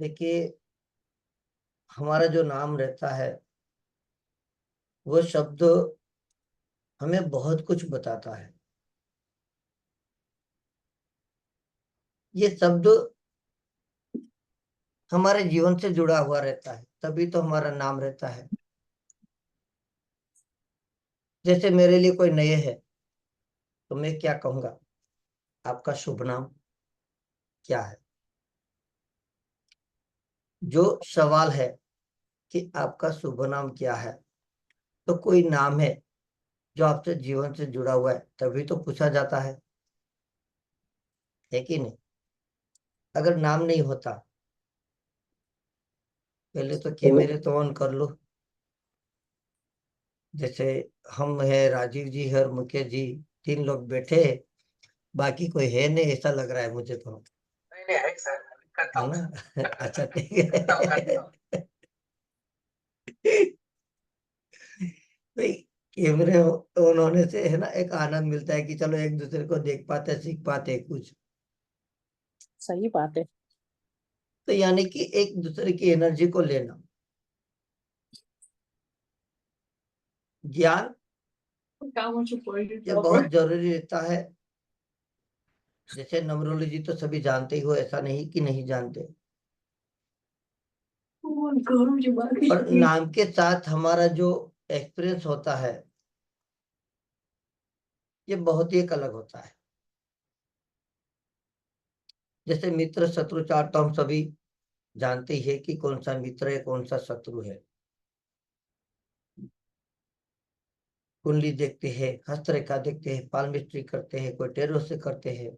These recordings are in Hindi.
देखिए, हमारा जो नाम रहता है वो शब्द हमें बहुत कुछ बताता है। ये शब्द हमारे जीवन से जुड़ा हुआ रहता है, तभी तो हमारा नाम रहता है। जैसे मेरे लिए कोई नए है तो मैं क्या कहूंगा, आपका शुभ नाम क्या है। जो सवाल है कि आपका शुभ नाम क्या है, तो कोई नाम है जो आपसे जीवन से जुड़ा हुआ है, तभी तो पूछा जाता है कि नहीं। अगर नाम नहीं होता, पहले तो कैमरे तो ऑन कर लो। जैसे हम है, राजीव जी है और मुकेश जी, 3 लोग बैठे हैं, बाकी कोई है नहीं ऐसा लग रहा है मुझे तो। नहीं नहीं है सर, करता है हूँ ना? अच्छा, ठीक करता हूँ। है। भाई, कैमरे ऑन होने से है ना, एक आनंद मिलता है कि चलो एक दूसरे को देख पाते, सीख पाते कुछ। सही बात है। तो यानी कि एक दूसरे की एनर्जी को लेना, ज्ञान, ये बहुत जरूरी रहता है। जैसे न्यूमरोलॉजी तो सभी जानते ही हो, ऐसा नहीं कि नहीं जानते। और नाम के साथ हमारा जो एक्सपीरियंस होता है, ये बहुत ही एक अलग होता है। जैसे मित्र शत्रु चार्ट तो हम सभी जानते ही है कि कौन सा मित्र है, कौन सा शत्रु है। कुंडली देखते हैं, हस्तरेखा देखते हैं, पालमिस्ट्री करते हैं, कोई टेरो से करते हैं।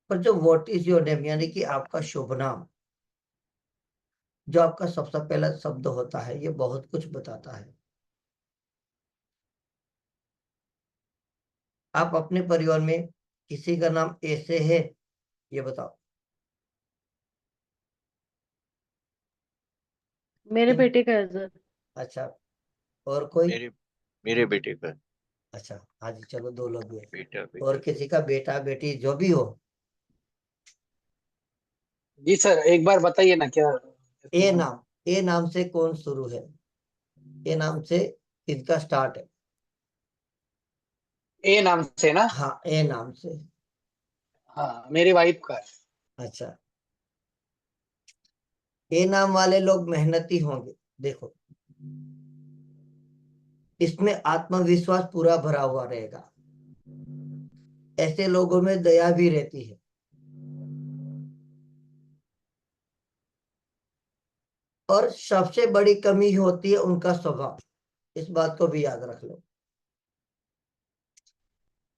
पर जो व्हाट इज योर नेम, यानी कि आपका शुभ नाम, जो आपका सबसे पहला शब्द होता है, ये बहुत कुछ बताता है। आप अपने परिवार में किसी का नाम ऐसे है, ये बताओ। मेरे बेटे का है सर। अच्छा, और कोई? मेरे मेरे बेटे का अच्छा, हाँ जी, चलो 2 लोग हुए। बेटा और बेटी। किसी का बेटा बेटी जो भी हो। जी सर, एक बार बताइए ना क्या। ए नाम, ए नाम से कौन शुरू है? ए नाम से किसका स्टार्ट है? ए नाम से ना। हाँ, ए नाम से। हाँ, मेरी वाइफ का है। अच्छा, ए नाम वाले लोग मेहनती होंगे। देखो, इसमें आत्मविश्वास पूरा भरा हुआ रहेगा। ऐसे लोगों में दया भी रहती है। और सबसे बड़ी कमी होती है उनका स्वभाव। इस बात को भी याद रख लो।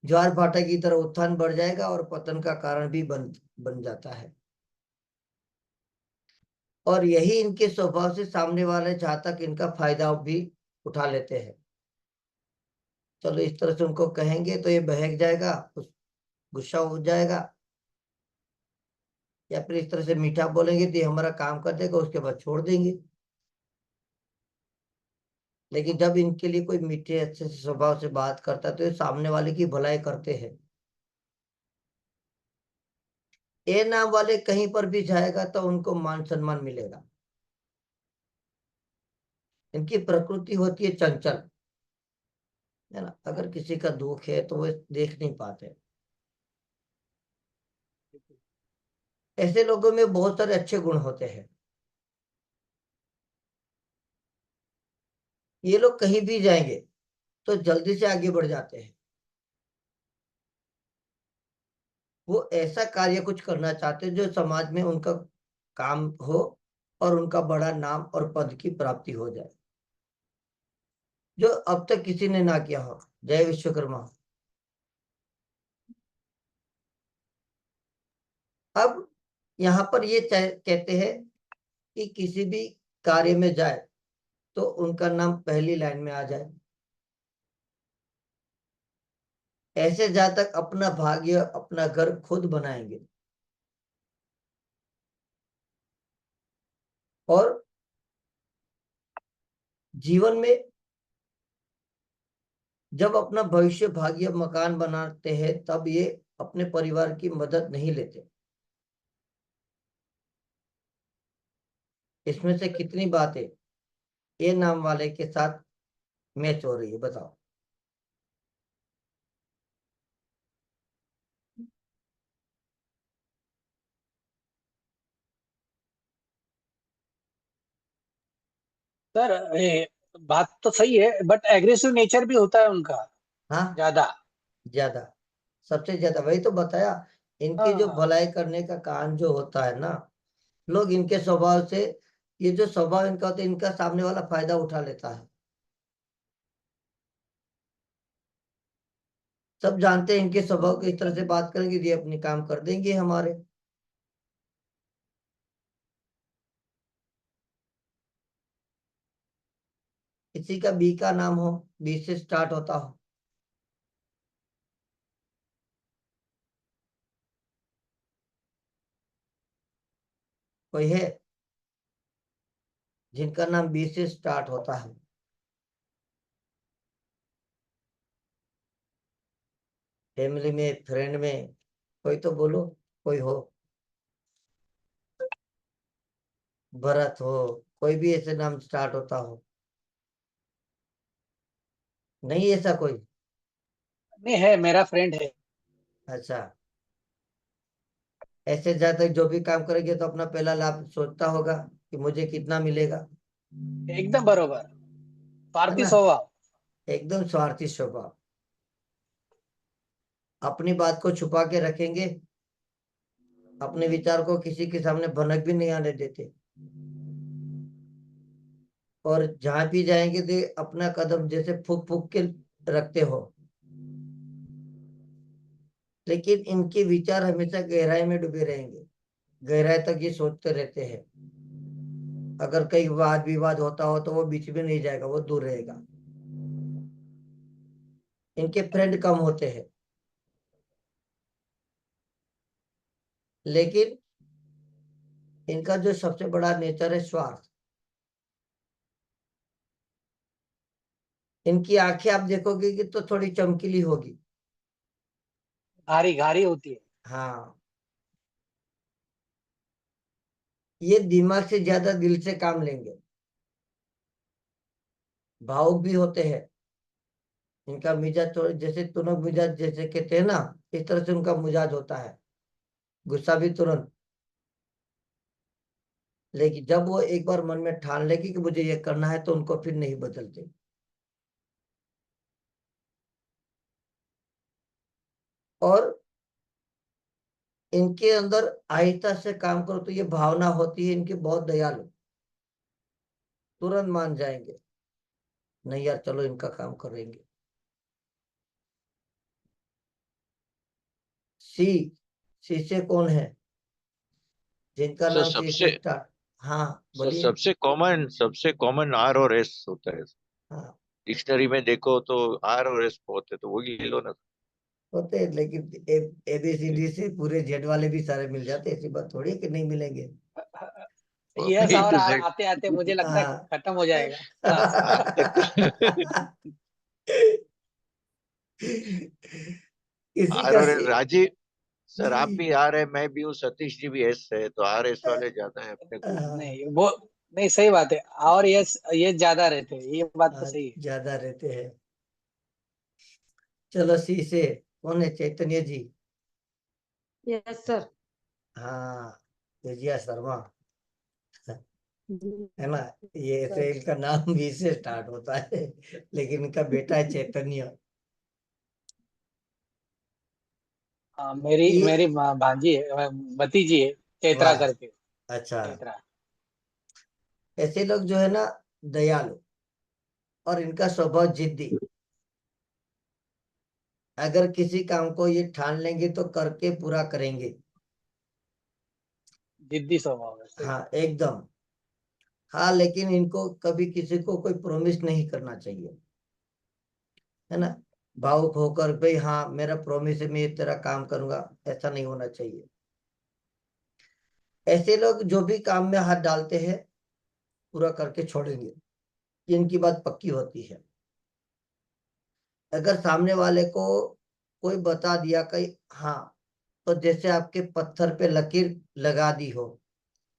ज्वार भाटा की तरह उत्थान बढ़ जाएगा और पतन का कारण भी बन जाता है। और यही इनके स्वभाव से सामने वाले जहां तक इनका फायदा भी उठा लेते हैं। चलो इस तरह से उनको कहेंगे तो ये बहक जाएगा, गुस्सा हो जाएगा। या फिर इस तरह से मीठा बोलेंगे तो ये हमारा काम कर देगा, उसके बाद छोड़ देंगे। लेकिन जब इनके लिए कोई मीठे अच्छे से स्वभाव से बात करता है तो ये सामने वाले की भलाई करते हैं। ए नाम वाले कहीं पर भी जाएगा तो उनको मान सम्मान मिलेगा। इनकी प्रकृति होती है चंचल, है ना। अगर किसी का दुख है तो वो देख नहीं पाते। ऐसे लोगों में बहुत सारे अच्छे गुण होते हैं। ये लोग कहीं भी जाएंगे तो जल्दी से आगे बढ़ जाते हैं। वो ऐसा कार्य कुछ करना चाहते हैं जो समाज में उनका काम हो और उनका बड़ा नाम और पद की प्राप्ति हो जाए, जो अब तक किसी ने ना किया हो। जय विश्वकर्मा। अब यहाँ पर ये कहते हैं कि किसी भी कार्य में जाए तो उनका नाम पहली लाइन में आ जाए। ऐसे जहां तक अपना भाग्य, अपना घर खुद बनाएंगे। और जीवन में जब अपना भविष्य, भाग्य, मकान बनाते हैं तब ये अपने परिवार की मदद नहीं लेते। इसमें से कितनी बातें ए नाम वाले के साथ मैच हो रही है, बताओ। सर बात तो सही है, बट एग्रेसिव नेचर भी होता है उनका हाँ, ज्यादा। ज्यादा, सबसे ज्यादा, वही तो बताया। इनकी जो हाँ, भलाई करने का काम जो होता है ना, लोग इनके स्वभाव से, ये जो स्वभाव इनका होता है, इनका सामने वाला फायदा उठा लेता है। सब जानते हैं इनके स्वभाव को, इस तरह से बात करेंगे ये अपनी काम कर देंगे हमारे। किसी का बी का नाम हो, बी से स्टार्ट होता हो, कोई है जिनका नाम बी से स्टार्ट होता है? फैमिली में, फ्रेंड में, कोई तो बोलो, कोई हो। भरत हो, कोई भी ऐसे नाम स्टार्ट होता हो? नहीं ऐसा कोई? नहीं है, मेरा फ्रेंड है। अच्छा, ऐसे ज्यादा जो भी काम करेंगे तो अपना पहला लाभ सोचता होगा कि मुझे कितना मिलेगा, एकदम बरोबर, है स्वार्थी ना? स्वभाव। एकदम स्वार्थी स्वभाव। अपनी बात को छुपा के रखेंगे, अपने विचार को किसी के सामने भनक भी नहीं आने देते, और जहां भी जाएंगे तो अपना कदम जैसे फूक फूक के रखते हो। लेकिन इनके विचार हमेशा गहराई में डूबे रहेंगे, गहराई तक ये सोचते रहते हैं। अगर कहीं वाद विवाद होता हो तो वो बीच में नहीं जाएगा, वो दूर रहेगा। इनके फ्रेंड कम होते हैं, लेकिन इनका जो सबसे बड़ा नेचर है स्वार्थ। इनकी आंखें आप देखोगे कि तो थोड़ी चमकीली होगी। घारी घारी होती है। हाँ, ये दिमाग से ज्यादा दिल से काम लेंगे, भावुक भी होते हैं। इनका मिजाज थोड़ा जैसे तुनक मिजाज जैसे कहते हैं ना, इस तरह से उनका मिजाज होता है, गुस्सा भी तुरंत। लेकिन जब वो एक बार मन में ठान लेगी कि मुझे ये करना है, तो उनको फिर नहीं बदलते। और इनके अंदर आहिस्ता से काम करो तो ये भावना होती है इनकी बहुत दयालु, तुरंत मान जाएंगे, नहीं यार चलो इनका काम करेंगे। सी, सी से कौन है जिनका सर नाम सी से सबसे स्टार्ट? हाँ, सर बोलिए। सबसे कॉमन आर और एस होता है। हाँ, डिक्शनरी में देखो तो आर और एस होते, तो वही ले लो ना। होते हैं, लेकिन ए बी सी डी से पूरे जेड वाले भी सारे मिल जाते हैं, ऐसी बात थोड़ी है कि नहीं मिलेंगे। यस, ए और टू जेड। आते आते मुझे लगता है हाँ। खत्म हो जाएगा। हाँ। आज तक तो किसी आर का और सी, एस, राजीव सर आप भी आर है, मैं भी हूँ, सतीश जी भी एस है, तो आर एस वाले ज्यादा है अपने ग्रुप में। हाँ, नहीं वो, नहीं सही बात है, और ये ज्यादा रहते हैं, ये बात तो सही है। ज्यादा रहते हैं। चलो सी से कौन है? चैतन्य जी। Yes sir. हाँ, विजया शर्मा, है ना? ये ऐसे इनका नाम भी से स्टार्ट होता है, लेकिन इनका बेटा है चैतन्य। मेरी ये, मेरी भांजी है, भतीजी है, चैत्रा वाह, करके। अच्छा। चैत्रा। ऐसे लोग जो है ना, दयालु, और इनका स्वभाव जिद्दी। अगर किसी काम को ये ठान लेंगे तो करके पूरा करेंगे। जिद्दी स्वभाव है, सही। हाँ, एकदम। हाँ, लेकिन इनको कभी किसी को कोई प्रॉमिस नहीं करना चाहिए, है ना? भावुक होकर भाई हाँ मेरा प्रॉमिस है मैं ये तेरा काम करूंगा, ऐसा नहीं होना चाहिए। ऐसे लोग जो भी काम में हाथ डालते हैं पूरा करके छोड़ेंगे, इनकी बात पक्की होती है। अगर सामने वाले को कोई बता दिया कि हाँ, तो जैसे आपके पत्थर पे लकीर लगा दी हो,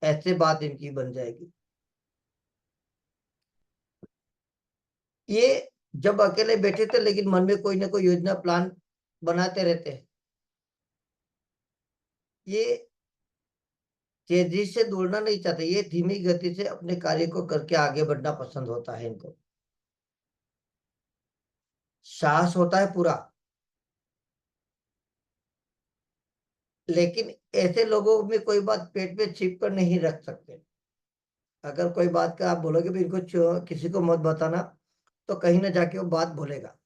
ऐसे बात इनकी बन जाएगी। ये जब अकेले बैठे थे लेकिन मन में कोई ना कोई योजना प्लान बनाते रहते हैं। ये तेजी से दौड़ना नहीं चाहते, ये धीमी गति से अपने कार्य को करके आगे बढ़ना पसंद होता है इनको। साहस होता है पूरा, लेकिन ऐसे लोगों में कोई बात पेट में छिप कर नहीं रख सकते। अगर कोई बात का आप बोलोगे भी इनको किसी को मत बताना, तो कहीं ना जाके वो बात बोलेगा,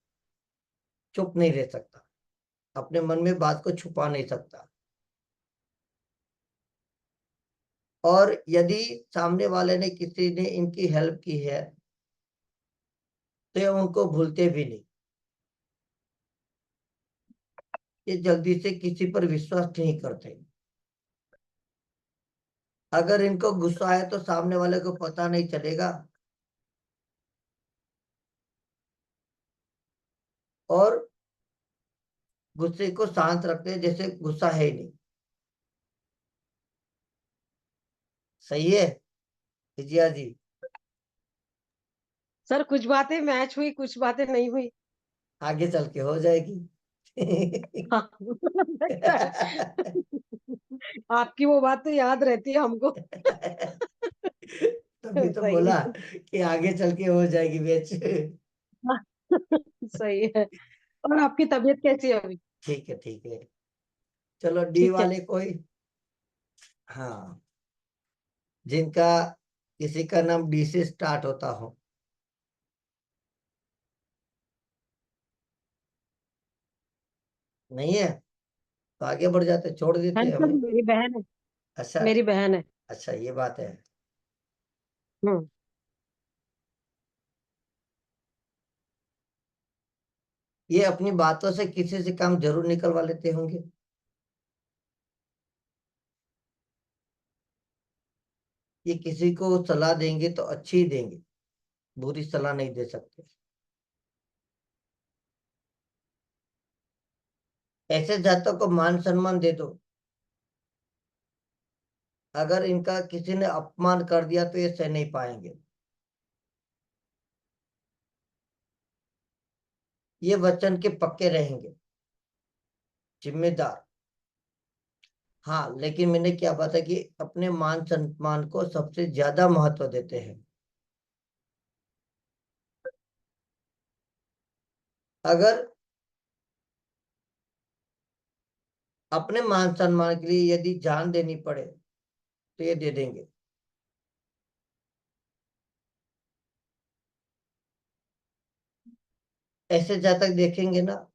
चुप नहीं रह सकता, अपने मन में बात को छुपा नहीं सकता। और यदि सामने वाले ने किसी ने इनकी हेल्प की है तो ये उनको भूलते भी नहीं। ये जल्दी से किसी पर विश्वास नहीं करते। अगर इनको गुस्सा है तो सामने वाले को पता नहीं चलेगा, और गुस्से को शांत रखते हैं जैसे गुस्सा है ही नहीं। सही है विजया जी? सर कुछ बातें मैच हुई, कुछ बातें नहीं हुई। आगे चल के हो जाएगी। हाँ लगता है। आपकी वो बात तो याद रहती है हमको। तभी तो सही बोला है। कि आगे चल के हो जाएगी बेच। सही है। और आपकी तबीयत कैसी है अभी? ठीक है ठीक है। चलो डी ठीक है। वाले कोई? हाँ, जिनका किसी का नाम डी से स्टार्ट होता हो। नहीं है तो आगे बढ़ जाते, छोड़ देते है हैं सर, हमें। मेरी बहन है। अच्छा। मेरी बहन है। अच्छा ये बात है। हम्म। ये अपनी बातों से किसी से काम जरूर निकलवा लेते होंगे। ये किसी को सलाह देंगे तो अच्छी ही देंगे, बुरी सलाह नहीं दे सकते। ऐसे जातकों को मान सम्मान दे दो, अगर इनका किसी ने अपमान कर दिया तो ये सह नहीं पाएंगे। ये वचन के पक्के रहेंगे, जिम्मेदार। हाँ, लेकिन मैंने क्या बताया कि अपने मान सम्मान को सबसे ज्यादा महत्व देते हैं। अगर अपने मान सम्मान के लिए यदि जान देनी पड़े तो ये दे देंगे। ऐसे जातक देखेंगे ना,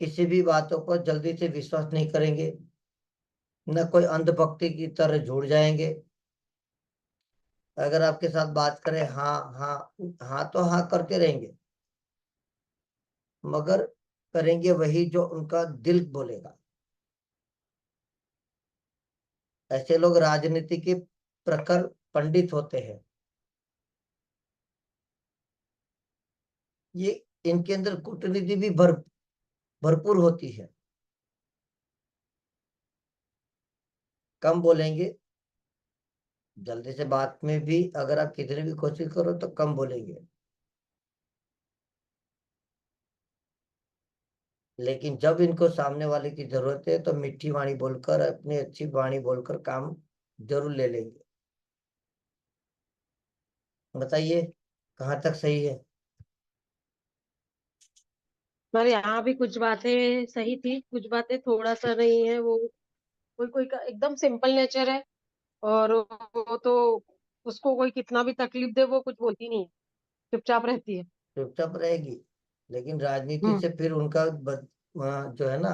किसी भी बातों पर जल्दी से विश्वास नहीं करेंगे, न कोई अंधभक्ति की तरह जुड़ जाएंगे। अगर आपके साथ बात करें, हाँ हाँ हाँ तो हाँ करते रहेंगे, मगर करेंगे वही जो उनका दिल बोलेगा। ऐसे लोग राजनीति के प्रखर पंडित होते हैं। ये इनके अंदर कूटनीति भी भरपूर होती है। कम बोलेंगे, जल्दी से बात में भी अगर आप कितनी भी कोशिश करो तो कम बोलेंगे, लेकिन जब इनको सामने वाले की जरूरत है तो मीठी वाणी बोलकर, अपनी अच्छी वाणी बोलकर काम जरूर ले लेंगे। बताइए कहाँ तक सही है? पर यहाँ भी कुछ बातें सही थी, कुछ बातें थोड़ा सा नहीं है। वो कोई कोई का एकदम सिंपल नेचर है, और वो तो उसको कोई कितना भी तकलीफ दे वो कुछ बोलती नहीं है, चुपचाप रहती है। चुपचाप रहेगी, लेकिन राजनीति हम्म। से फिर उनका जो है ना,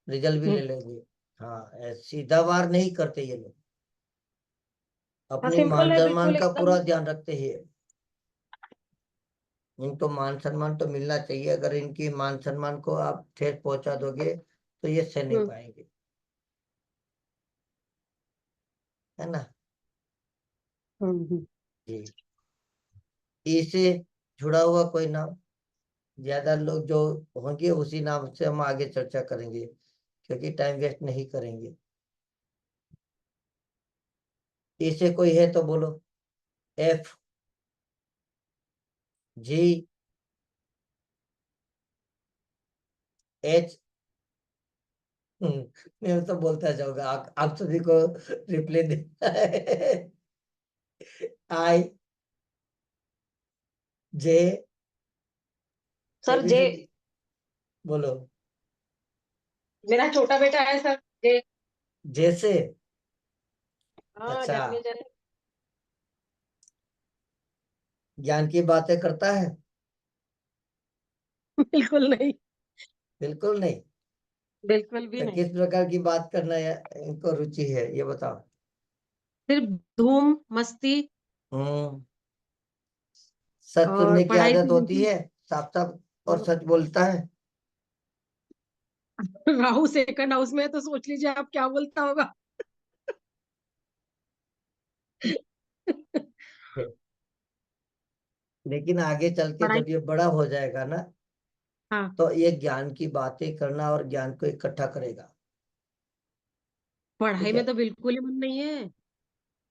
रिजल्ट भी ले हम्म। लेंगे। हाँ, सीधा वार नहीं करते ये लोग, हाँ, अपनी सिंपल मान है सम्मान बिल्कुल का एकदम। पूरा ध्यान रखते हैं। इनको मान सम्मान तो मिलना चाहिए, अगर इनकी मान सम्मान को आप ठेस पहुंचा दोगे तो ये सह नहीं हम्म। पाएंगे, है ना? हम्म। जी। ई से जुड़ा हुआ कोई नाम, ज्यादा लोग जो होंगे उसी नाम से हम आगे चर्चा करेंगे, क्योंकि टाइम वेस्ट नहीं करेंगे। ई से कोई है तो बोलो। एफ। जी एच। मैं तो बोलता जाऊंगा, आप सभी को रिप्लाई देना है। आई जे सर जे। एबीसीडी बोलो। मेरा छोटा बेटा है सर, जे। जैसे हाँ, अच्छा, जन्मे जन्मे। ज्ञान की बातें करता है? बिल्कुल नहीं। बिल्कुल नहीं। बिल्कुल भी तो नहीं। किस प्रकार की बात करना है इनको रुचि है, ये बताओ। सिर्फ धूम मस्ती हम्म सच और सुनने की पढ़ाई आदत से होती बिल्कुल। है, साफ साफ और सच बोलता है। राहु सेकंड हाउस में है, तो सोच लीजिए आप क्या बोलता होगा। लेकिन आगे चल के पढ़ाई। जब ये बड़ा हो जाएगा ना, हाँ। तो ये ज्ञान की बातें करना और ज्ञान को इकट्ठा करेगा। पढ़ाई ठीक में है, तो बिल्कुल ही मन नहीं है।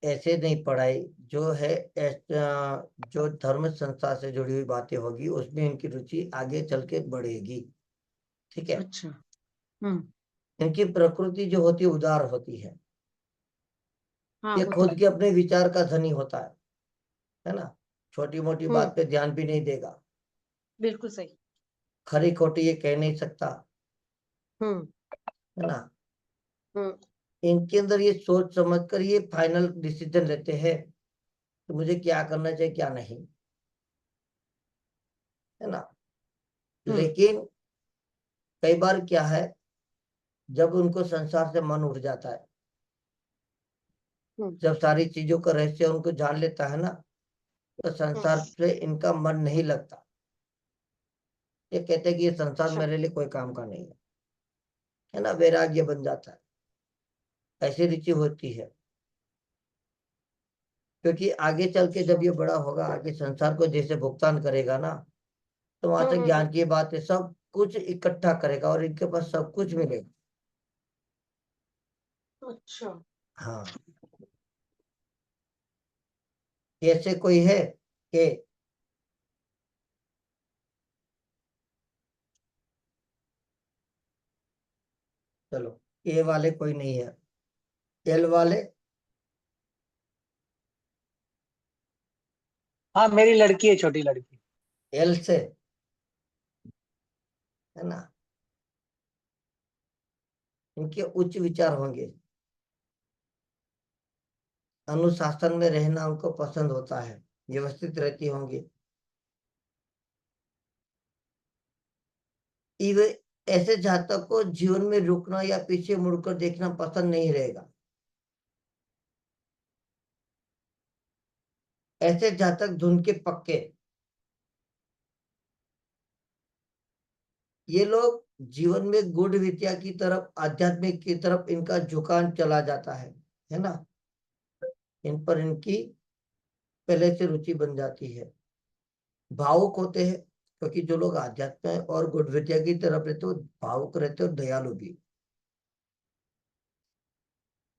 ऐसे नहीं पढ़ाई जो है, जो धर्म संस्था से जुड़ी हुई बातें होगी उसमें इनकी रुचि आगे चल के बढ़ेगी। ठीक है। अच्छा। हम्म। इनकी प्रकृति जो होती है उदार होती है। हाँ, ये वो तो खुद है। के अपने विचार का धनी होता है ना। छोटी मोटी हम्म। बात पे ध्यान भी नहीं देगा। बिल्कुल सही। खरी खोटी ये कह नहीं सकता, हम्म। है ना। हम्म। इनके अंदर ये सोच समझ कर ये फाइनल डिसीजन लेते हैं कि मुझे क्या करना चाहिए क्या नहीं, है ना। हम्म। लेकिन कई बार क्या है, जब उनको संसार से मन उठ जाता है, हम्म। जब सारी चीजों का रहस्य उनको जान लेता है ना, तो हम्म। संसार से इनका मन नहीं लगता। ये कहते हैं कि ये संसार अच्छा। मेरे लिए कोई काम का नहीं है ना, वैराग्य बन जाता है। ऐसी रुचि होती है, क्योंकि आगे चल के अच्छा। जब ये बड़ा होगा, आगे संसार को जैसे भुगतान करेगा ना, तो वहां हम्म। से हम्म। ज्ञान की बातें सब कुछ इकट्ठा करेगा और इनके पास सब कुछ मिलेगा। अच्छा। हाँ, ऐसे कोई है कि चलो, ए वाले कोई नहीं है, एल वाले। हाँ, मेरी लड़की है, छोटी लड़की। एल से, है ना। इनके उच्च विचार होंगे, अनुशासन में रहना उनको पसंद होता है, व्यवस्थित रहती होंगी। इवे ऐसे जातक को जीवन में रुकना या पीछे मुड़कर देखना पसंद नहीं रहेगा। ऐसे जातक धुन के पक्के, ये लोग जीवन में गुड़ विद्या की तरफ, आध्यात्मिक की तरफ इनका झुकाव चला जाता है ना। इन पर इनकी पहले से रुचि बन जाती है। भावुक होते हैं, क्योंकि जो लोग आध्यात्म है और गुड़ विद्या की तरफ रहते हो भावुक रहते हो, दयालु भी।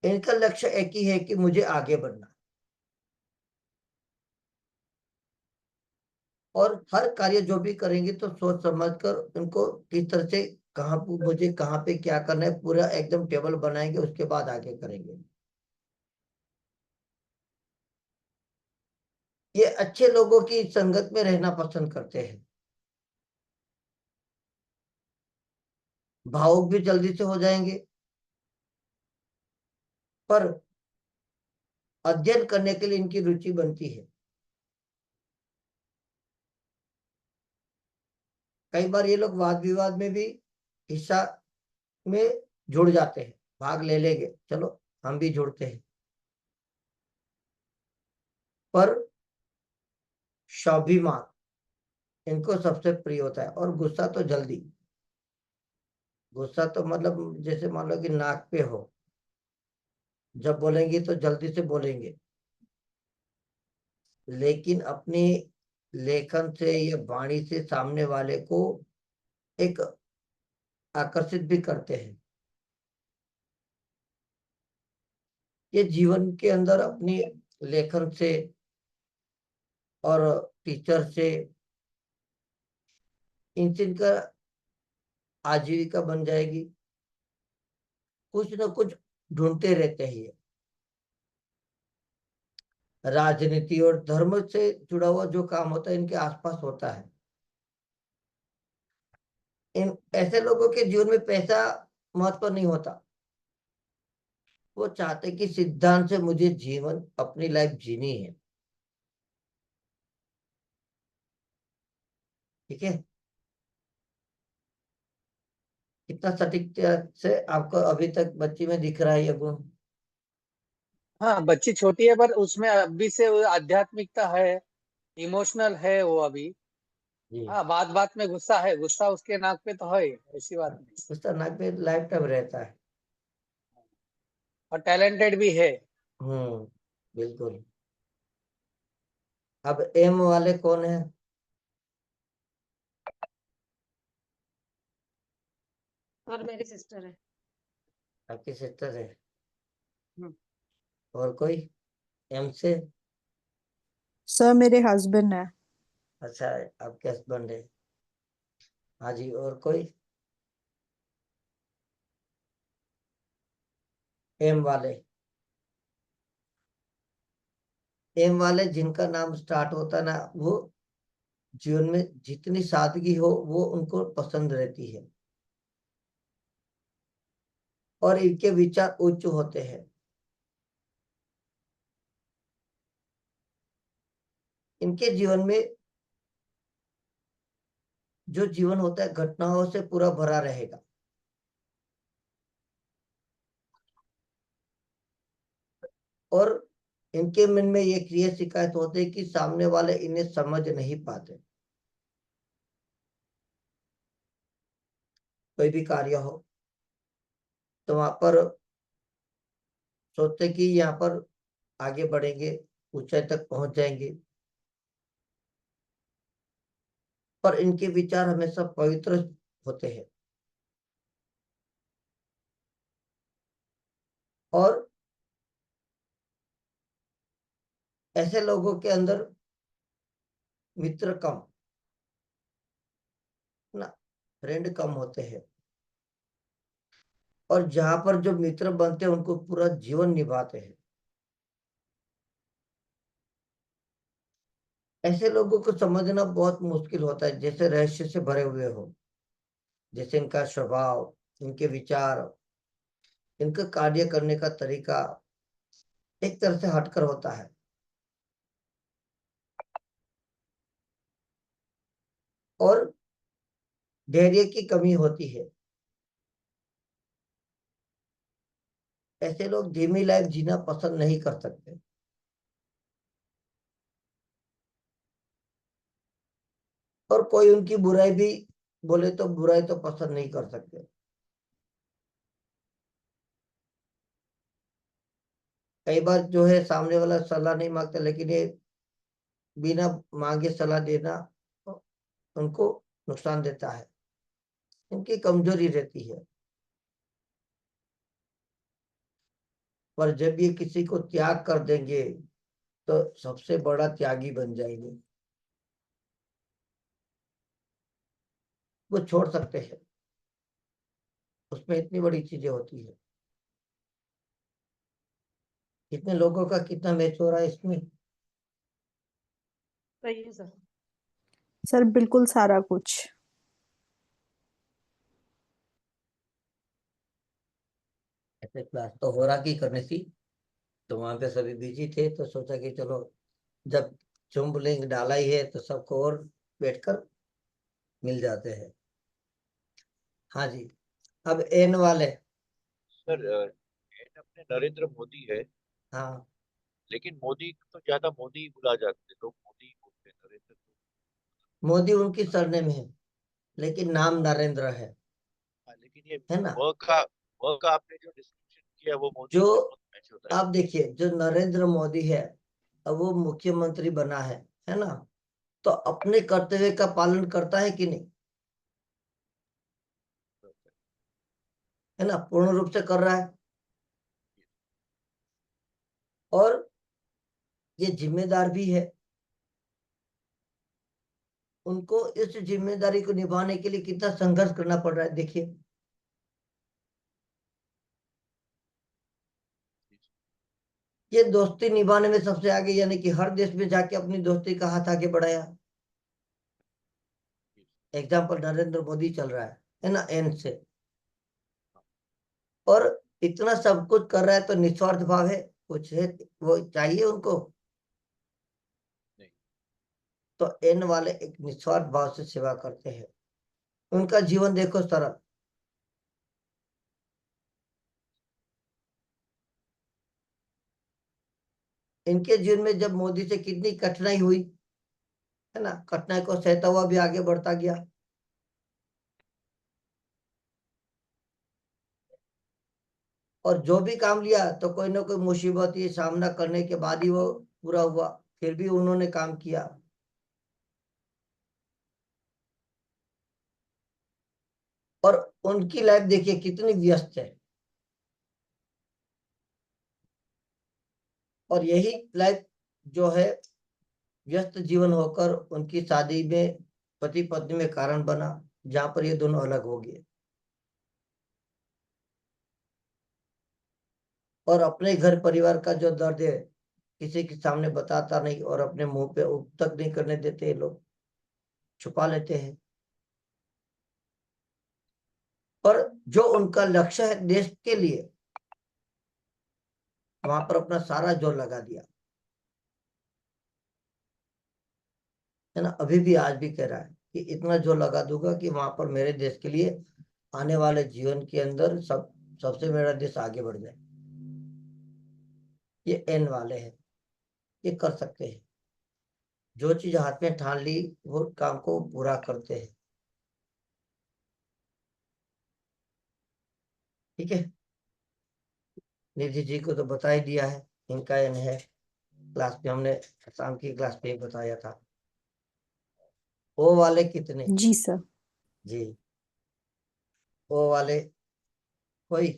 इनका लक्ष्य एक ही है कि मुझे आगे बढ़ना, और हर कार्य जो भी करेंगे तो सोच समझ कर उनको किस तरह से, कहाँ मुझे कहाँ पे क्या करना है, पूरा एकदम टेबल बनाएंगे, उसके बाद आगे करेंगे। ये अच्छे लोगों की संगत में रहना पसंद करते हैं। भावुक भी जल्दी से हो जाएंगे, पर अध्ययन करने के लिए इनकी रुचि बनती है। कई बार ये लोग वाद विवाद में भी हिस्सा में जुड़ जाते हैं, भाग ले लेंगे, चलो हम भी जुड़ते हैं। पर स्वाभिमान इनको सबसे प्रिय होता है, और गुस्सा तो जल्दी, गुस्सा तो मतलब जैसे मान लो कि नाक पे हो, जब बोलेंगे तो जल्दी से बोलेंगे। लेकिन अपनी लेखन से या वाणी से सामने वाले को एक आकर्षित भी करते हैं। ये जीवन के अंदर अपनी लेखन से और टीचर से इनसे इनका आजीविका बन जाएगी। कुछ ना कुछ ढूंढते रहते हैं ये। राजनीति और धर्म से जुड़ा हुआ जो काम होता है इनके आसपास होता है। इन ऐसे लोगों के जीवन में पैसा महत्व नहीं होता। वो चाहते कि सिद्धांत से मुझे जीवन अपनी लाइफ जीनी है। ठीक है, कितना सटीकता से आपको अभी तक बच्ची में दिख रहा है ये गुण। हाँ, बच्ची छोटी है पर उसमें अभी से वो आध्यात्मिकता है, इमोशनल है वो अभी। जी, हाँ, बात बात में गुस्सा है, गुस्सा उसके नाक पे तो है, ऐसी बात नहीं। उसका नाक पे लाइफ टाइम रहता है। और टैलेंटेड भी है। बिल्कुल। अब एम वाले कौन है? और मेरी सिस्टर है। आपकी सिस्टर है? हम्म। और कोई एम से? सर मेरे हस्बैंड है। अच्छा, आपके हस्बैंड है। हाँ जी, और कोई एम वाले? एम वाले जिनका नाम स्टार्ट होता है ना, वो जीवन में जितनी सादगी हो वो उनको पसंद रहती है। और इनके विचार उच्च होते हैं। इनके जीवन में जो जीवन होता है घटनाओं से पूरा भरा रहेगा। और इनके मन में ये क्रिया शिकायत होती है कि सामने वाले इन्हें समझ नहीं पाते। कोई भी कार्य हो तो वहां पर सोचते कि यहाँ पर आगे बढ़ेंगे, ऊंचाई तक पहुंच जाएंगे। पर इनके विचार हमेशा पवित्र होते हैं। और ऐसे लोगों के अंदर मित्र कम ना, फ्रेंड कम होते हैं। और जहां पर जो मित्र बनते हैं उनको पूरा जीवन निभाते हैं। ऐसे लोगों को समझना बहुत मुश्किल होता है, जैसे रहस्य से भरे हुए हो, जैसे इनका स्वभाव, इनके विचार, इनका कार्य करने का तरीका एक तरह से हटकर होता है। और धैर्य की कमी होती है। ऐसे लोग धीमी लाइफ जीना पसंद नहीं कर सकते। और कोई उनकी बुराई भी बोले तो बुराई तो पसंद नहीं कर सकते। कई बार जो है सामने वाला सलाह नहीं मांगता, लेकिन ये बिना मांगे सलाह देना उनको नुकसान देता है। इनकी कमजोरी रहती है। पर जब ये किसी को त्याग कर देंगे तो सबसे बड़ा त्यागी बन जाएंगे। वो छोड़ सकते हैं, उसमें इतनी बड़ी चीजें होती है। कितने लोगों का कितना मैच हो रहा है इसमें? सही है सर। सर बिल्कुल सारा कुछ। ऐसे क्लास तो हो रहा की करनी थी, तो वहां पे सभी बिजी थे, तो सोचा कि चलो जब चुंब लिंक डाला ही है तो सबको और बैठकर मिल जाते हैं। हाँ जी, अब एन वाले। सर एन अपने नरेंद्र मोदी है, हाँ, लेकिन मोदी तो ज्यादा मोदी ही बुला जाते हैं, लोग मोदी ही बोलते हैं, नरेंद्र मोदी उनकी सरनेम है, लेकिन नाम नरेंद्र हाँ, लेकिन ये है ना। वह का आपने जो डिस्क्रिप्शन किया वो मोदी जो से बहुत मैच होता है। आप देखिए, जो नरेंद्र मोदी है, अब वो मुख्यमंत्री बना है ना, तो अपने कर्तव्य का पालन करता है कि नहीं? है ना, पूर्ण रूप से कर रहा है। और ये जिम्मेदार भी है। उनको इस जिम्मेदारी को निभाने के लिए कितना संघर्ष करना पड़ रहा है, देखिए। ये दोस्ती निभाने में सबसे आगे, यानी कि हर देश में जाके अपनी दोस्ती का हाथ आगे बढ़ाया। एग्जाम्पल नरेंद्र मोदी चल रहा है ना, एन से। और इतना सब कुछ कर रहा है तो निस्वार्थ भाव है, कुछ है वो चाहिए उनको। नहीं। तो एन वाले एक निस्वार्थ भाव से सेवा करते हैं। उनका जीवन देखो सरल। इनके जीवन में जब मोदी से कितनी कठिनाई हुई है ना, कठिनाई को सहता हुआ भी आगे बढ़ता गया। और जो भी काम लिया तो कोई ना कोई मुसीबत ये सामना करने के बाद ही वो पूरा हुआ, फिर भी उन्होंने काम किया। और उनकी लाइफ देखिए कितनी व्यस्त है। और यही लाइफ जो है व्यस्त जीवन होकर उनकी शादी में पति पत्नी में कारण बना, जहां पर ये दोनों अलग हो गए। और अपने घर परिवार का जो दर्द है किसी के सामने बताता नहीं, और अपने मुंह पे उब तक नहीं करने देते, ये लोग छुपा लेते हैं। पर जो उनका लक्ष्य है देश के लिए, वहां पर अपना सारा जोर लगा दिया है ना। अभी भी आज भी कह रहा है कि इतना जोर लगा दूंगा कि वहां पर मेरे देश के लिए आने वाले जीवन के अंदर सबसे मेरा देश आगे बढ़ जाए। ये एन वाले हैं, ये कर सकते हैं। जो चीज हाथ में ठान ली वो काम को पूरा करते हैं। ठीक है, निधि जी को तो बता ही दिया है, इनका एन है। क्लास में हमने शाम की क्लास में ही बताया था। ओ वाले कितने? जी सर। जी, ओ वाले कोई?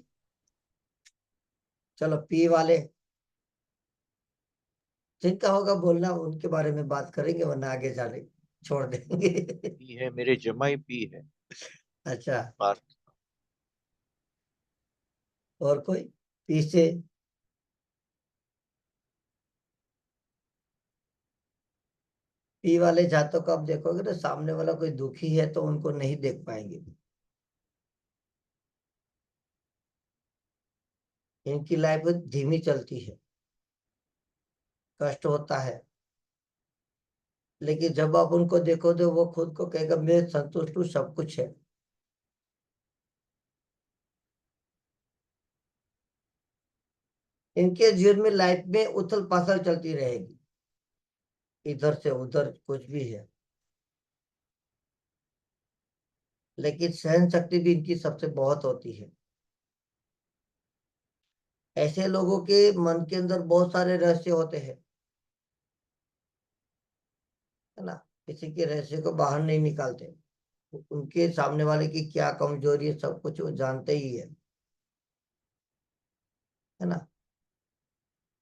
चलो पी वाले जिनका होगा बोलना, उनके बारे में बात करेंगे, वरना आगे जाने छोड़ देंगे। पी है, मेरे जमाई पी है, अच्छा, पार्थ। और कोई पी से? पी वाले जातकों को आप देखोगे तो सामने वाला कोई दुखी है तो उनको नहीं देख पाएंगे। इनकी लाइफ धीमी चलती है, कष्ट होता है, लेकिन जब आप उनको देखो तो वो खुद को कहेगा मैं संतुष्ट हूँ, सब कुछ है। इनके जीवन में लाइफ में उथल पाथल चलती रहेगी, इधर से उधर कुछ भी है, लेकिन सहन शक्ति भी इनकी सबसे बहुत होती है। ऐसे लोगों के मन के अंदर बहुत सारे रहस्य होते हैं, है ना। किसी के रहस्य को बाहर नहीं निकालते। उनके सामने वाले की क्या कमजोरी है सब कुछ वो जानते ही है ना।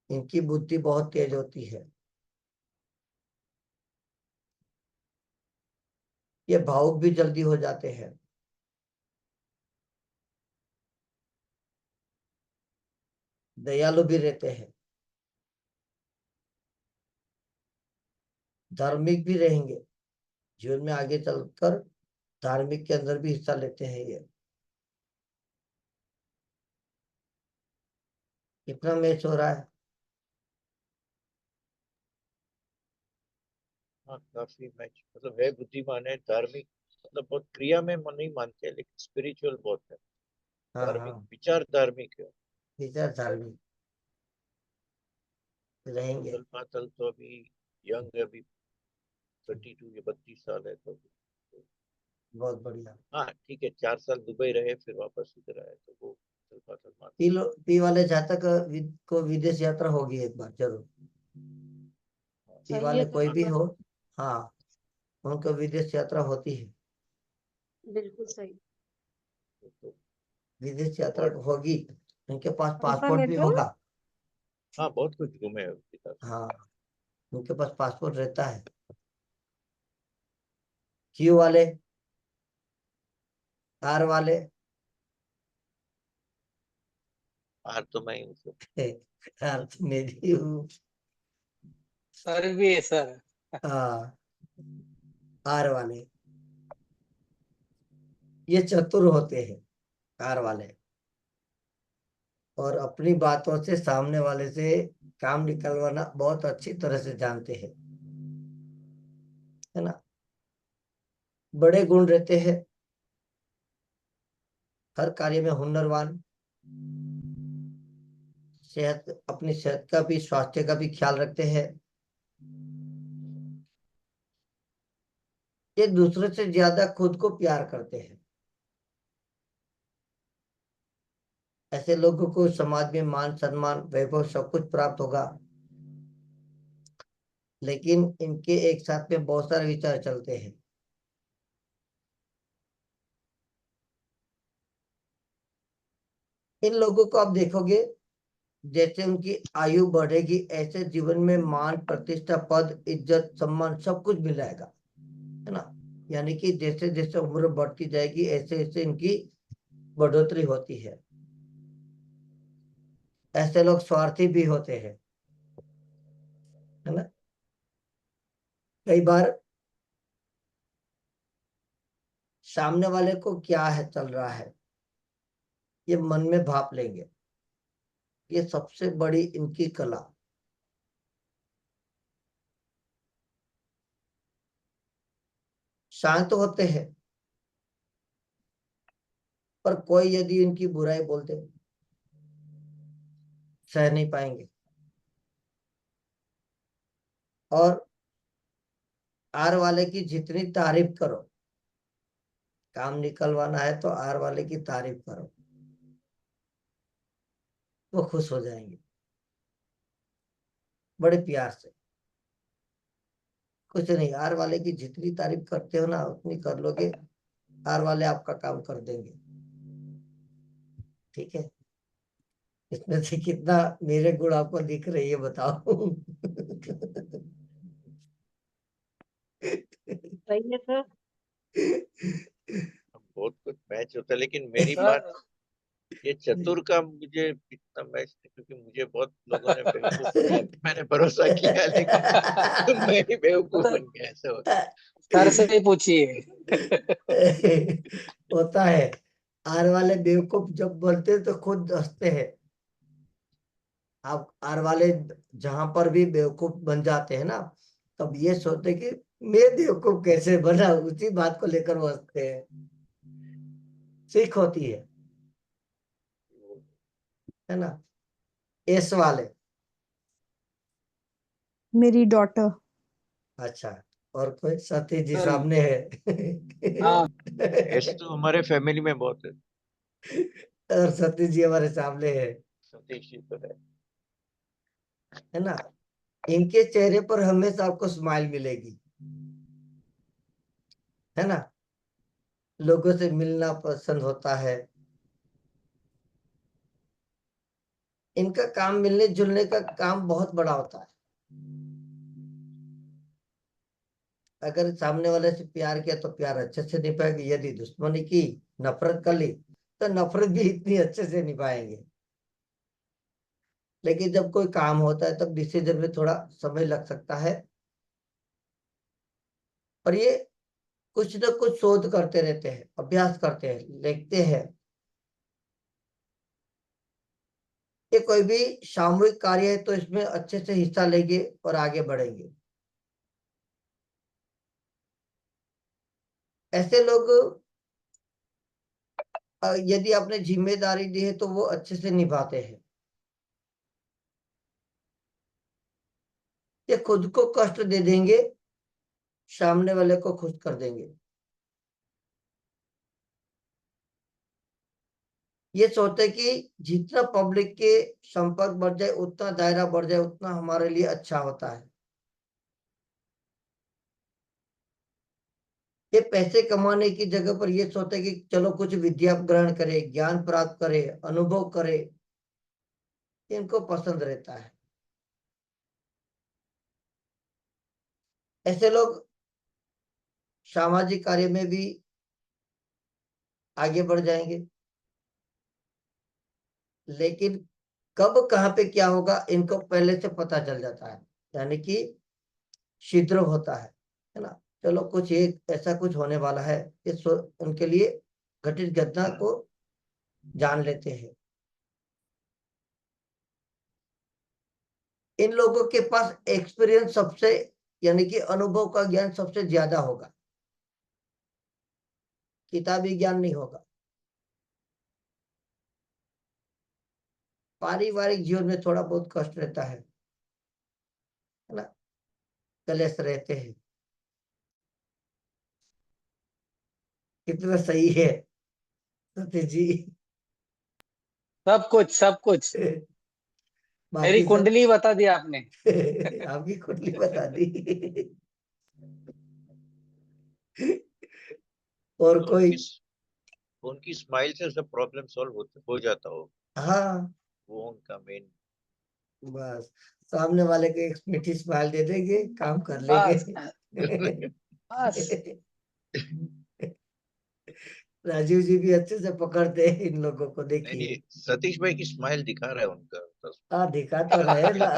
इनकी बुद्धि बहुत तेज होती है। ये भावुक भी जल्दी हो जाते हैं। दयालु भी रहते हैं। धार्मिक भी रहेंगे, जीवन में आगे चलकर धार्मिक के अंदर भी हिस्सा लेते हैं ये। कितना मैच हो रहा है? हाँ, काफी मैच, मतलब है, बुद्धिमान है, धार्मिक, मतलब बहुत क्रिया में मन नहीं मानते, लेकिन स्पिरिचुअल बहुत है। हाँ धार्मिक हाँ, विचार, धार्मिक है। विचार धार्मिक रहेंगे। उथल पाथल तो अभी यंग है, अभी 32 या 32 साल है तो। बहुत बढ़िया। हाँ ठीक है, 4 साल दुबई रहे, फिर वापस इधर आए, तो वो उथल पाथल पी मानते पी वाले जातक को विदेश यात्रा होगी एक बार जरूर। पी सही वाले है कोई भी तो हो, हाँ, उनको विदेश यात्रा होती है। बिल्कुल सही। तो विदेश यात्रा गॉड। होगी। उनके पास कंफर्म पासपोर्ट है भी तो होगा। हाँ, बहुत कुछ घूमे हैं पिता। हाँ, उनके पास पासपोर्ट रहता है। क्यू वाले, आर वाले, आर तो मैं ही हूँ सर। आर तो मैं भी हूँ। सर भी है सर। हाँ, आर वाले ये चतुर होते हैं, आर वाले, और अपनी बातों से सामने वाले से काम निकलवाना बहुत अच्छी तरह से जानते हैं, है ना। बड़े गुण रहते हैं, हर कार्य में हुनरवान, सेहत, अपनी सेहत का भी, स्वास्थ्य का भी ख्याल रखते हैं। ये दूसरे से ज्यादा खुद को प्यार करते हैं। ऐसे लोगों को समाज में मान सम्मान वैभव सब कुछ प्राप्त होगा, लेकिन इनके एक साथ में बहुत सारे विचार चलते हैं। इन लोगों को आप देखोगे, जैसे उनकी आयु बढ़ेगी ऐसे जीवन में मान प्रतिष्ठा पद इज्जत सम्मान सब कुछ मिल जाएगा, है ना। यानी कि जैसे जैसे उम्र बढ़ती जाएगी ऐसे ऐसे इनकी बढ़ोतरी होती है। ऐसे लोग स्वार्थी भी होते हैं, है ना। कई बार सामने वाले को क्या है चल रहा है ये मन में भाप लेंगे, ये सबसे बड़ी इनकी कला। शांत होते हैं, पर कोई यदि इनकी बुराई बोल दे सह नहीं पाएंगे। और आर वाले की जितनी तारीफ करो, काम निकलवाना है तो आर वाले की तारीफ करो, वो खुश हो जाएंगे बड़े प्यार से। कुछ नहीं, आर वाले की जितनी तारीफ करते हो ना उतनी कर लोगे, आर वाले आपका काम कर देंगे, ठीक है। इसमें से कितना मेरे गुण आपको दिख रही है बताओ। सही है सर। बहुत कुछ मैच होता है, लेकिन मेरी बात सर ये चतुर का मुझे इतना मैच नहीं, क्योंकि मुझे बहुत लोगों ने बेवकूफ किया, मैंने भरोसा किया लेकिन मैं ही बेवकूफ मतलब बन गया, ऐसा होता सर से ही पूछिए। होता है। आर वाले बेवकूफ जब बोलते हैं तो खुद हंसते हैं। आप आर वाले जहां पर भी बेवकूफ बन जाते हैं ना, तब ये सोचते कि मैं बेवकूफ कैसे बना, उसी बात को लेकर वो हंसते हैं। सीख होती है ना। एस वाले, मेरी डॉटर। अच्छा, और कोई सती जी सर सामने है। हाँ है। ऐसे तो हमारे फैमिली में बहुत है, और सती जी हमारे सामने सतीश जी तो है ना। इनके चेहरे पर हमेशा आपको स्माइल मिलेगी, है ना। लोगों से मिलना पसंद होता है। इनका काम मिलने जुलने का काम बहुत बड़ा होता है। अगर सामने वाले से प्यार किया तो प्यार अच्छे से निभाएंगे, यदि दुश्मनी की, नफरत कर ली तो नफरत भी इतनी अच्छे से निभाएंगे। लेकिन जब कोई काम होता है तब डिसीजन में थोड़ा समय लग सकता है, पर ये कुछ न कुछ शोध करते रहते हैं, अभ्यास करते हैं, लिखते हैं। ये कोई भी सामूहिक कार्य है तो इसमें अच्छे से हिस्सा लेंगे और आगे बढ़ेंगे। ऐसे लोग यदि आपने जिम्मेदारी दी है तो वो अच्छे से निभाते हैं। ये खुद को कष्ट दे देंगे, सामने वाले को खुश कर देंगे। ये सोचते कि जितना पब्लिक के संपर्क बढ़ जाए, उतना दायरा बढ़ जाए, उतना हमारे लिए अच्छा होता है। ये पैसे कमाने की जगह पर ये सोचते कि चलो कुछ विद्या ग्रहण करे, ज्ञान प्राप्त करे, अनुभव करे, इनको पसंद रहता है। ऐसे लोग सामाजिक कार्य में भी आगे बढ़ जाएंगे। लेकिन कब कहाँ पे क्या होगा इनको पहले से पता चल जाता है, यानी कि शीघ्र होता है ना। चलो कुछ एक ऐसा कुछ होने वाला है, इस उनके लिए घटित घटना को जान लेते हैं। इन लोगों के पास एक्सपीरियंस सबसे, यानी कि अनुभव का ज्ञान सबसे ज्यादा होगा, किताबी ज्ञान नहीं होगा। पारिवारिक जीवन में थोड़ा बहुत कष्ट रहता है ना, कलेश रहते हैं। कितना सही है सतीश जी। सब कुछ सब कुछ। मेरी बाकी सब कुंडली बता दी आपने। आपकी कुंडली बता दी। और तो कोई? उनकी स्माइल से सब प्रॉब्लम सॉल्व हो जाता हो, हाँ, वो उनका मेन। बस सामने वाले को एक मीठी स्माइल दे देंगे, काम कर लेंगे। बस बस। राजीव जी भी अच्छे से पकड़ते हैं इन लोगों को, नहीं देखिए। नहीं, सतीश भाई की स्माइल दिखा रहा है उनका हाँ, दिखा तो रहे ना।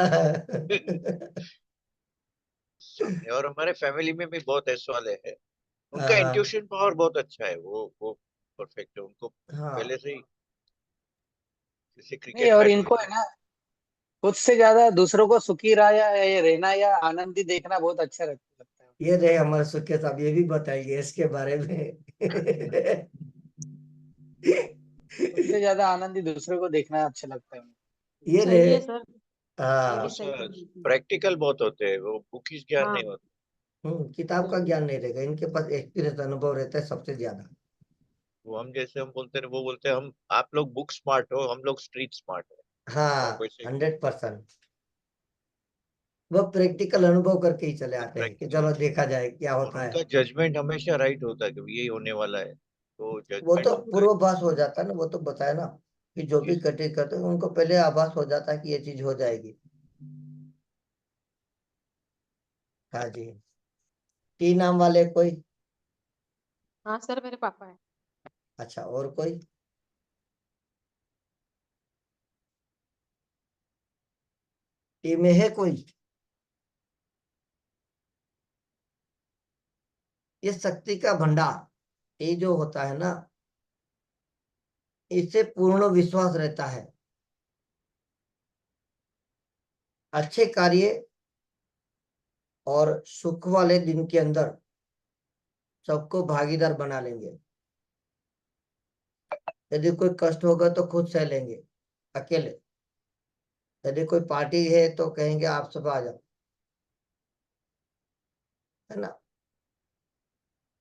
सामने। और हमारे फैमिली में भी बहुत ऐसे वाले हैं, उनका हाँ, इंट्यूशन पावर बहुत अच्छा है, वो परफेक्ट है उनको हाँ, पहले से ही। जैसे नहीं, क्रिकेट और मैच में इनको है ना, खुद से ज्यादा दूसरों को सुखी रहा या ये रहना या आनंदी देखना बहुत अच्छा लगता है। ये रहे हमारे सुखे साहब, ये भी बताइए इसके बारे में। खुद से ज्यादा आनंदी दूसरों को देखना अच्छा लगता है उनको। ये सही रहे। है सर, ये भी हाँ। सही है बिल्कुल। प्रैक्टिकल बहुत होते हैं, वो बुकिश ज्ञान हाँ नहीं होता। किताब का बिल्कुल। ज्ञान नहीं रहेगा, इनके पास एक्सपीरियंस, अनुभव रहता है सबसे ज्यादा। वो हम जैसे हम बोलते हैं, वो बोलते हैं हम आप लोग बुक स्मार्ट हो, हम लोग स्ट्रीट स्मार्ट है। वो हाँ, वैसे 100%। वो प्रैक्टिकल अनुभव करके ही चले आते हैं कि प्रैक्टिकल। चलो देखा जाए क्या और होता है। उनका जजमेंट हमेशा राइट होता है कि यही होने वाला है, तो वो जजमेंट तो उनका है। पूर्वाभास हो जाता है ना, वो तो बताया ना कि जो भी Yes. घटित करते हैं उनको पहले आभास हो जाता है कि ये चीज हो जाएगी। हाँ जी। टी नाम वाले कोई? हाँ सर, मेरे पापा है। अच्छा, और कोई? टी में है कोई? ये शक्ति का भंडार, ये जो होता है ना, इससे पूर्ण विश्वास रहता है। अच्छे कार्य और सुख वाले दिन के अंदर सबको भागीदार बना लेंगे। यदि कोई कष्ट होगा तो खुद सह लेंगे अकेले। यदि कोई पार्टी है तो कहेंगे आप सब आ जाओ, है ना।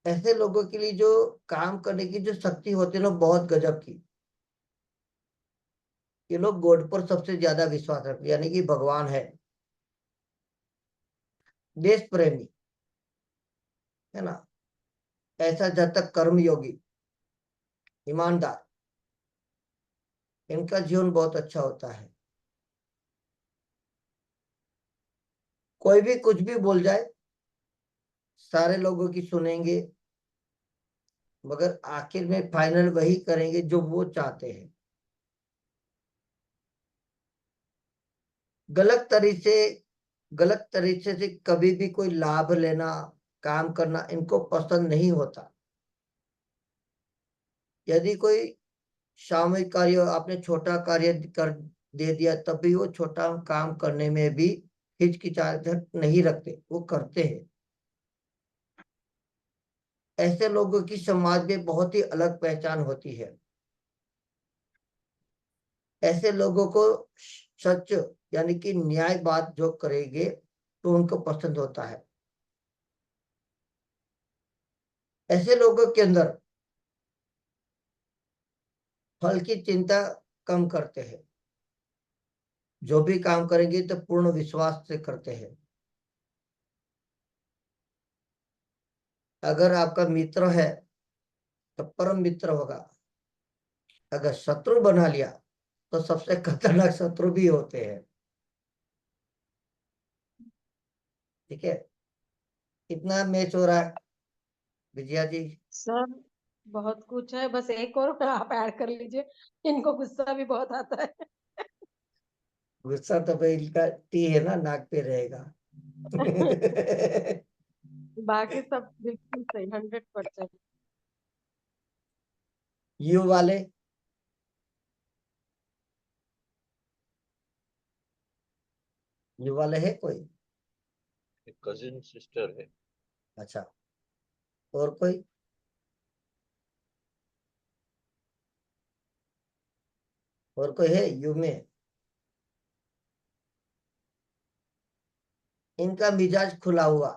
ऐसे लोगों के लिए जो काम करने की जो शक्ति होती है ना, बहुत गजब की। ये लोग गॉड पर सबसे ज्यादा विश्वास रखते, यानी कि भगवान है। देश प्रेमी, है ना। ऐसा जब तक कर्मयोगी, ईमानदार, इनका जीवन बहुत अच्छा होता है। कोई भी कुछ भी बोल जाए, सारे लोगों की सुनेंगे, मगर आखिर में फाइनल वही करेंगे जो वो चाहते हैं। गलत तरीके से गलत तरीके से कभी भी कोई लाभ लेना, काम करना इनको पसंद नहीं होता। यदि कोई सामूहिक कार्य आपने छोटा कार्य कर दे दिया, तब भी वो छोटा काम करने में भी हिचकिचाहट नहीं रखते, वो करते हैं। ऐसे लोगों की समाज में बहुत ही अलग पहचान होती है। ऐसे लोगों को सच, यानी कि न्याय बात जो करेंगे तो उनको पसंद होता है। ऐसे लोगों के अंदर फल की चिंता कम करते हैं। जो भी काम करेंगे तो पूर्ण विश्वास से करते हैं। अगर आपका मित्र है तो परम मित्र होगा। अगर शत्रु बना लिया तो सबसे खतरनाक शत्रु भी होते हैं। ठीक है। कितना मैच हो रहा है? विजया जी? सर बहुत कुछ है, बस एक और आप ऐड कर लीजिए, इनको गुस्सा भी बहुत आता है। गुस्सा तो भाई इनका टी है ना, नाक पे रहेगा। बाकी सब बिल्कुल सही, 100%। यू वाले? यू वाले है कोई? कजिन सिस्टर है। अच्छा, और कोई? और कोई है यू में? इनका मिजाज खुला हुआ।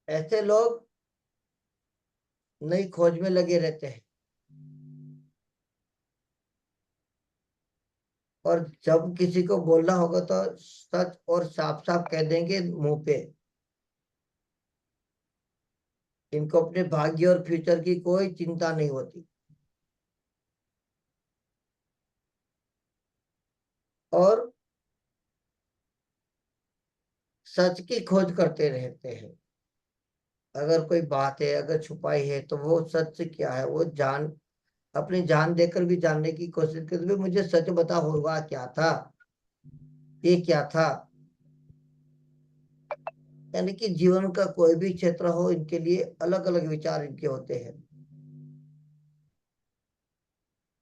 ऐसे लोग नई खोज में लगे रहते हैं, और जब किसी को बोलना होगा तो सच और साफ साफ कह देंगे मुंह पे। इनको अपने भाग्य और फ्यूचर की कोई चिंता नहीं होती, और सच की खोज करते रहते हैं। अगर कोई बात है, अगर छुपाई है, तो वो सच क्या है वो अपनी जान देकर भी जानने की कोशिश करते, भी मुझे सच बता, हुआ क्या था, ये क्या था। यानी कि जीवन का कोई भी क्षेत्र हो, इनके लिए अलग अलग विचार इनके होते हैं,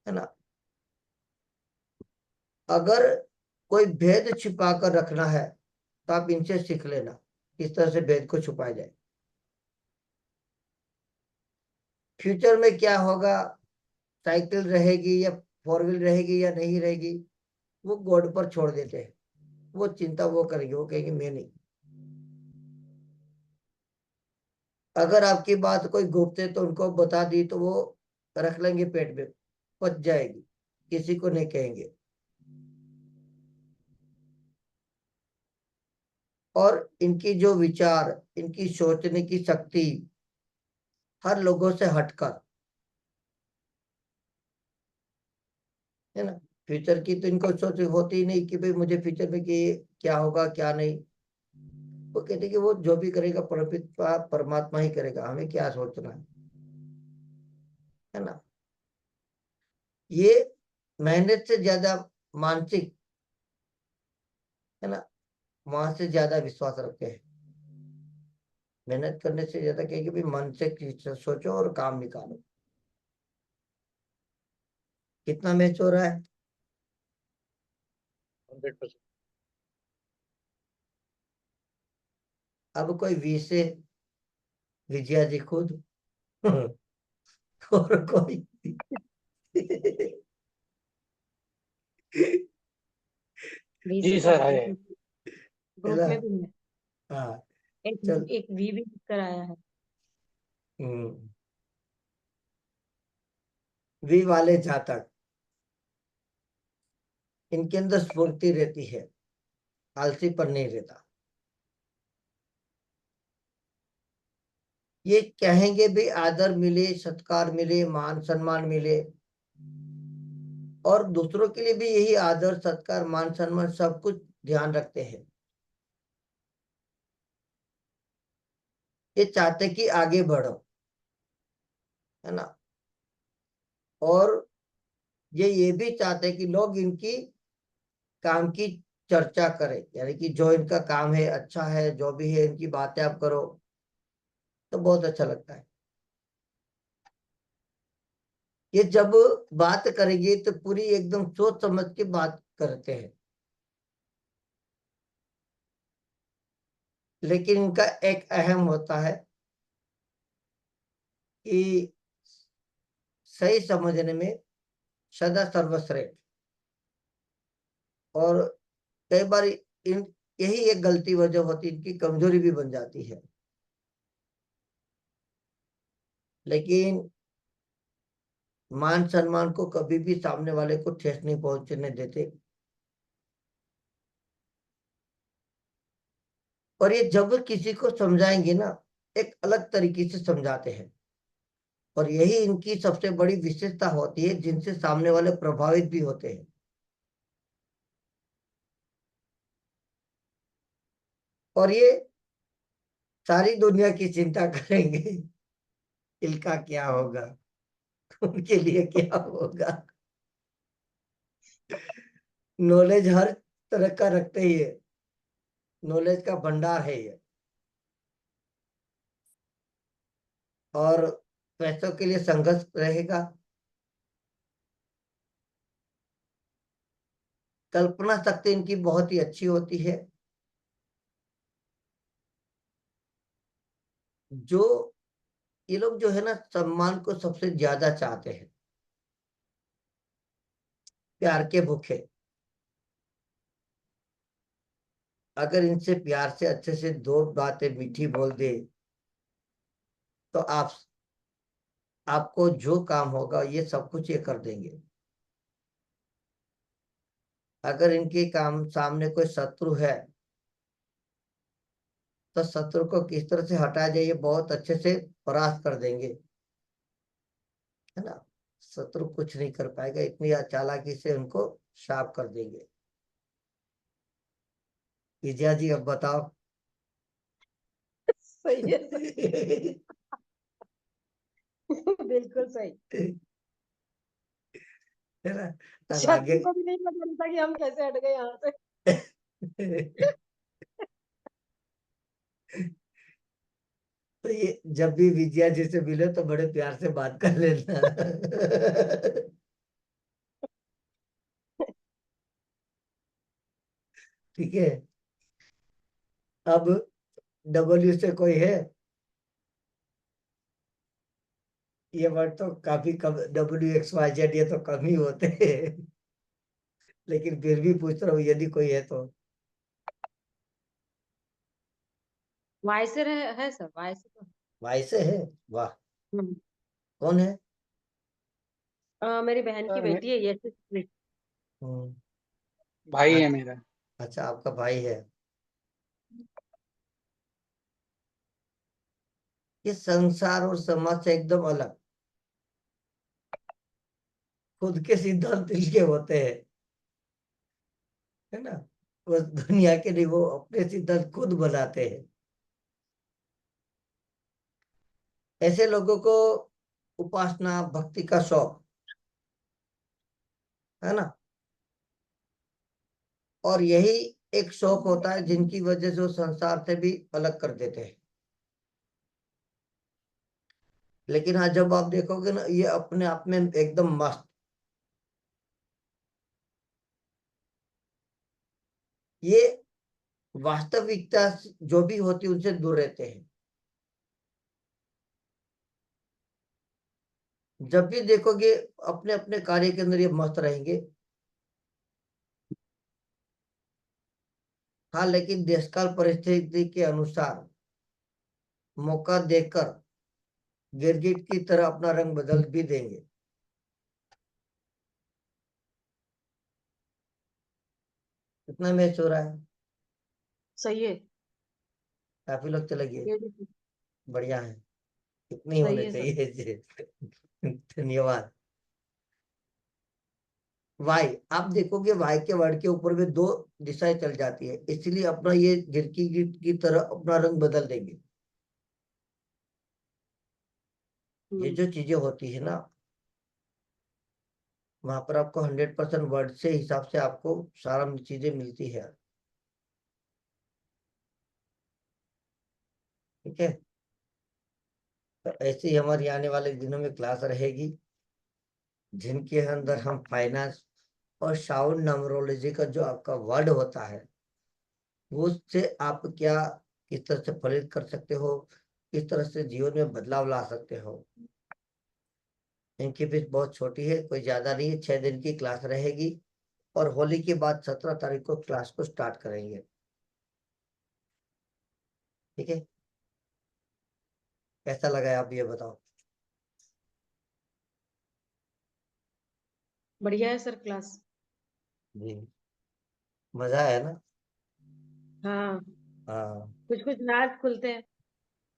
है ना। अगर कोई भेद छिपा कर रखना है, तो आप इनसे सीख लेना किस तरह से भेद को छुपाया जाए। फ्यूचर में क्या होगा, साइकिल रहेगी या फोर व्हील रहेगी या नहीं रहेगी, वो गॉड पर छोड़ देते हैं। वो चिंता वो करेंगे, वो कहेंगे मैं नहीं। अगर आपकी बात कोई गुप्त है तो उनको बता दी तो वो रख लेंगे पेट में, पच जाएगी, किसी को नहीं कहेंगे। और इनकी जो विचार, इनकी सोचने की शक्ति हर लोगों से हटकर, है ना। फ्यूचर की तो इनको सोच होती ही नहीं कि भाई मुझे फ्यूचर में कि क्या होगा क्या नहीं। वो कहते कि वो जो भी करेगा परपिता परमात्मा ही करेगा, हमें क्या सोचना है ना। ये मेहनत से ज्यादा मानसिक, है ना, वहां से ज्यादा विश्वास रखते हैं। मेहनत करने से ज्यादा कहेंगे भाई मन से सोचो और काम निकालो। कितना मैच हो रहा है? 100%। अब कोई वी से विजया जी खुद, और कोई वी जी से सर है। है ग्रुप ना। में भी है, हाँ, एक चल। एक वी भी लिखकर आया है। हम्म। वी वाले जातक, इनके अंदर स्फूर्ति रहती है, आलसी पर नहीं रहता। ये कहेंगे भी आदर मिले, सत्कार मिले, मान सम्मान मिले, और दूसरों के लिए भी यही आदर सत्कार मान सम्मान सब कुछ ध्यान रखते हैं। ये चाहते कि आगे बढ़ो, है ना। और ये भी चाहते हैं कि लोग इनकी काम की चर्चा करें, यानी कि जो इनका काम है अच्छा है, जो भी है इनकी बातें आप करो तो बहुत अच्छा लगता है। ये जब बात करेंगे तो पूरी एकदम सोच समझ के बात करते हैं, लेकिन इनका एक अहम होता है कि सही समझने में सदा सर्वश्रेष्ठ। और कई बार इन यही एक गलती वजह होती है, इनकी कमजोरी भी बन जाती है। लेकिन मान सम्मान को कभी भी सामने वाले को ठेस नहीं पहुंचने देते। और ये जब किसी को समझाएंगे ना, एक अलग तरीके से समझाते हैं, और यही इनकी सबसे बड़ी विशेषता होती है, जिनसे सामने वाले प्रभावित भी होते हैं। और ये सारी दुनिया की चिंता करेंगे इनका क्या होगा, उनके लिए क्या होगा। नॉलेज हर तरह का रखते ही है, नॉलेज का भंडार है ये। और पैसों के लिए संघर्ष रहेगा। कल्पना शक्ति इनकी बहुत ही अच्छी होती है। जो ये लोग जो है ना, सम्मान को सबसे ज्यादा चाहते हैं, प्यार के भूखे। अगर इनसे प्यार से अच्छे से दो बातें मीठी बोल दे तो आपको जो काम होगा ये सब कुछ ये कर देंगे। अगर इनके काम सामने कोई शत्रु है तो शत्रु को किस तरह से हटाया जाए ये बहुत अच्छे से परास्त कर देंगे, है ना। शत्रु कुछ नहीं कर पाएगा, इतनी चालाकी से उनको साफ कर देंगे। विजया जी अब बताओ। सही है सर। बिल्कुल सही। है ना। अब आगे शत्रु को भी नहीं पता चलता कि हम कैसे हट गए यहाँ से। तो ये जब भी विजया जी से मिले तो बड़े प्यार से बात कर लेना। ठीक है। अब डब्ल्यू से कोई है? ये वर्ड तो काफी कम, WXYZ ये तो कम ही होते हैं। लेकिन फिर भी पूछ रहा हूँ यदि कोई है तो। वाई से है सर, वाई से तो। भाई से है? वाह। हम्म। कौन है? मेरी बहन की सर बेटी है, यस। हम्म। भाई है अच्छा। मेरा। अच्छा, आपका भाई है। ये संसार और समाज से एकदम अलग, खुद के सिद्धांत इनके होते हैं, है ना। बस दुनिया के नहीं, वो अपने सिद्धांत खुद बनाते हैं। ऐसे लोगों को उपासना भक्ति का शौक, है ना। और यही एक शौक होता है जिनकी वजह से वो संसार से भी अलग कर देते हैं। लेकिन हाँ, जब आप देखोगे ना, ये अपने आप में एकदम मस्त, ये वास्तविकता जो भी होती है उनसे दूर रहते हैं। जब भी देखोगे अपने अपने कार्य के अंदर ये मस्त रहेंगे। हाँ, लेकिन देशकाल परिस्थिति के अनुसार मौका देकर गिरगिट की तरह अपना रंग बदल भी देंगे। कितना मैच हो रहा है? सही है। काफी लोग चले गए। ये भी बढ़िया है, इतने ही सही होने है सर। चाहिए। धन्यवाद। वाई, आप देखोगे वाई के वर्ड के ऊपर में दो दिशाएं चल जाती है, इसलिए अपना ये गिरकी की तरह अपना रंग बदल देंगे। ये हम्म। जो चीजें होती है ना, वहां पर आपको 100% वर्ड से हिसाब से आपको सारा चीजें मिलती है। ठीक है। तो ऐसे ही हमारी आने वाले दिनों में क्लास रहेगी, जिनके अंदर हम फाइनेंस और साउंड नंबरोलॉजी का जो आपका वर्ड होता है, वो उससे आप क्या किस तरह से फलित कर सकते हो, किस तरह से जीवन में बदलाव ला सकते हो। इनकी फीस बहुत छोटी है, कोई ज्यादा नहीं है, 6 दिन की क्लास रहेगी। और होली के बाद 17 तारीख को क्लास को स्टार्ट करेंगे। ठीक है। कैसा लगा है आप ये बताओ। बढ़िया है सर क्लास। जी, मजा आया ना। हाँ, हाँ। कुछ कुछ राज खुलते हैं।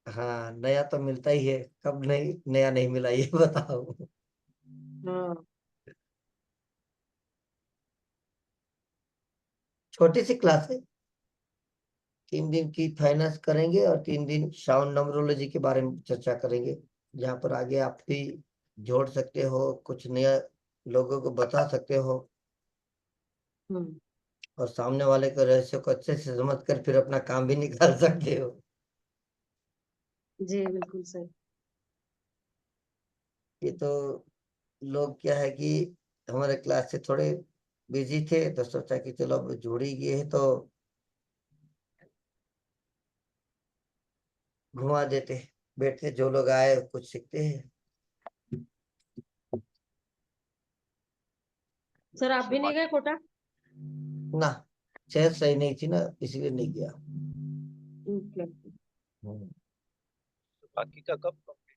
हाँ, नया तो मिलता ही है, कब नहीं नया नहीं मिला ये बताओ। हाँ। छोटी सी क्लास है। 3 दिन की फाइनेंस करेंगे और 3 दिन साउंड नंबरोलॉजी के बारे में चर्चा करेंगे, जहाँ पर आगे आप भी जोड़ सकते हो, कुछ नया लोगों को बता सकते हो और सामने वाले के रहस्य को अच्छे से समझ कर फिर अपना काम भी निकाल सकते हो। जी बिल्कुल सही। ये तो लोग क्या है कि हमारे क्लास से थोड़े बिजी थे तो सोचा कि चलो अब जुड़ ही गए हैं तो घुमा देते, बैठे जो लोग आए कुछ सीखते हैं। सर आप भी नहीं गए कोटा? ना, सेहत सही नहीं थी ना, इसलिए नहीं गया। ओके। बाकी का कब